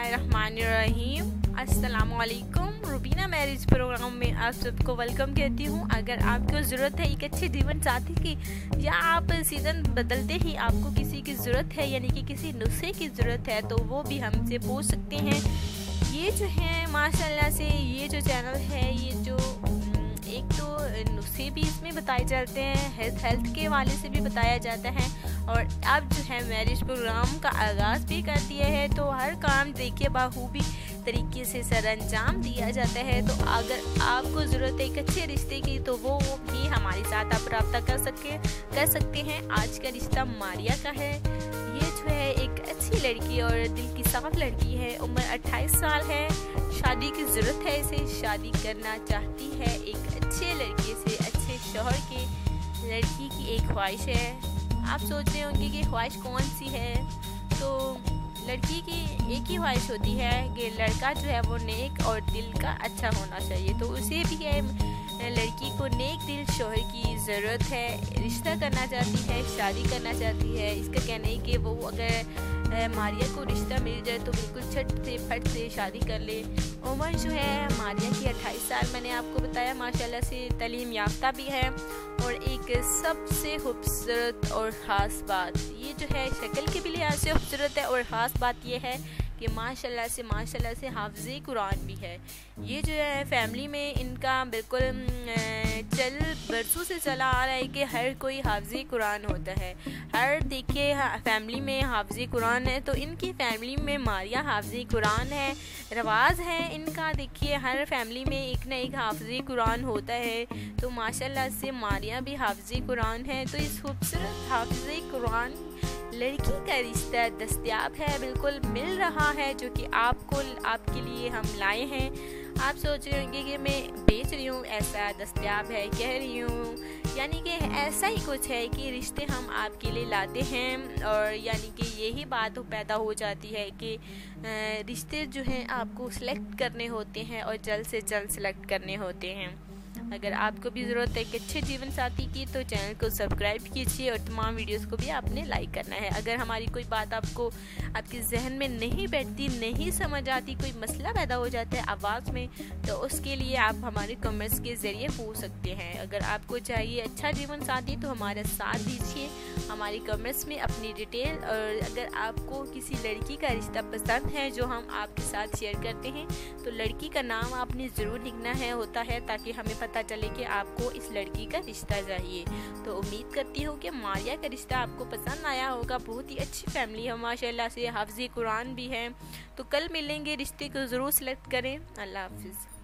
बिस्मिल्लाहिर्रहमानिर्रहीम। अस्सलामुअलैकुम। Rubina marriage programme में आप सबको वेलकम कहती हूँ। अगर आपको ज़रूरत है एक अच्छे जीवन साथी की, या आप सीज़न बदलते ही आपको किसी की ज़रूरत है, यानी कि किसी नुस्खे की ज़रूरत है, तो वो भी हमसे पूछ सकते हैं। ये जो है माशाल्लाह से ये जो चैनल है, ये जो एक तो नुस्खे भी इसमें बताए जाते हैं, हेल्थ के वाले से भी बताया जाता है, और अब जो है मैरिज प्रोग्राम का आगाज़ भी कर दिया है। तो हर काम देखिए बखूबी तरीके से सर अंजाम दिया जाता है। तो अगर आपको ज़रूरत है एक अच्छे रिश्ते की, तो वो भी हमारे साथ आप रब्ता कर सकते हैं। आज का रिश्ता मारिया का है। ये जो है एक अच्छी लड़की और दिल की साफ लड़की है। उम्र 28 साल है। शादी की ज़रूरत है, इसे शादी करना चाहती है। एक अच्छे लड़के से, अच्छे शौहर के लड़की की एक ख्वाहिश है। आप सोच रहे होंगे कि ख्वाहिश कौन सी है। तो लड़की की एक ही ख्वाहिश होती है कि लड़का जो है वो नेक और दिल का अच्छा होना चाहिए। तो उसे भी है, लड़की को नेक दिल शौहर की ज़रूरत है। रिश्ता करना चाहती है, शादी करना चाहती है। इसका कहना है कि वो अगर मारिया को रिश्ता मिल जाए तो बिल्कुल छट से फट से शादी कर ले। उम्र जो है मारिया की 28 साल, मैंने आपको बताया। माशाल्लाह से तालीम याफ्ता भी है। और एक सबसे खूबसूरत और ख़ास बात ये जो है, शक्ल के भी लिहाज से खूबसूरत है, और ख़ास बात ये है कि माशाल्लाह से हाफ़िज़े कुरान भी है। ये जो है फैमिली में इनका बिल्कुल चल बरसों से चला आ रहा है कि हर कोई हाफ़िज़े कुरान होता है। हर देखिए फैमिली में हाफ़िज़े कुरान है, तो इनकी फैमिली में मारिया हाफ़िज़े कुरान है। रवाज़ है इनका, देखिए हर फैमिली में एक ना एक हाफ़िज़े कुरान होता है। तो माशाल्लाह से मारिया भी हाफ़िज़े कुरान है। तो इस खूबसूरत हाफ़िज़े कुरान लड़की का रिश्ता दस्तयाब है, बिल्कुल मिल रहा है, जो कि आपके लिए हम लाए हैं। आप सोच रहे होंगे कि मैं बेच रही हूँ, ऐसा दस्तयाब है कह रही हूँ, यानी कि ऐसा ही कुछ है कि रिश्ते हम आपके लिए लाते हैं। और यानी कि यही बात पैदा हो जाती है कि रिश्ते जो हैं आपको सेलेक्ट करने होते हैं, और जल्द से जल्द सेलेक्ट करने होते हैं। अगर आपको भी ज़रूरत है एक अच्छे जीवन साथी की, तो चैनल को सब्सक्राइब कीजिए, और तमाम वीडियोस को भी आपने लाइक करना है। अगर हमारी कोई बात आपके जहन में नहीं बैठती, नहीं समझ आती, कोई मसला पैदा हो जाता है आवाज़ में, तो उसके लिए आप हमारे कमेंट्स के ज़रिए पूछ सकते हैं। अगर आपको चाहिए अच्छा जीवन साथी, तो हमारा साथ दीजिए हमारे कमेंट्स में अपनी डिटेल। और अगर आपको किसी लड़की का रिश्ता पसंद है जो हम आपके साथ शेयर करते हैं, तो लड़की का नाम आपने ज़रूर लिखना होता है, ताकि हमें पता चले कि आपको इस लड़की का रिश्ता चाहिए। तो उम्मीद करती हूँ कि मारिया का रिश्ता आपको पसंद आया होगा। बहुत ही अच्छी फैमिली है माशाल्लाह से, हाफ़िज़े कुरान भी है। तो कल मिलेंगे, रिश्ते को ज़रूर सेलेक्ट करें। अल्लाह हाफ़िज़।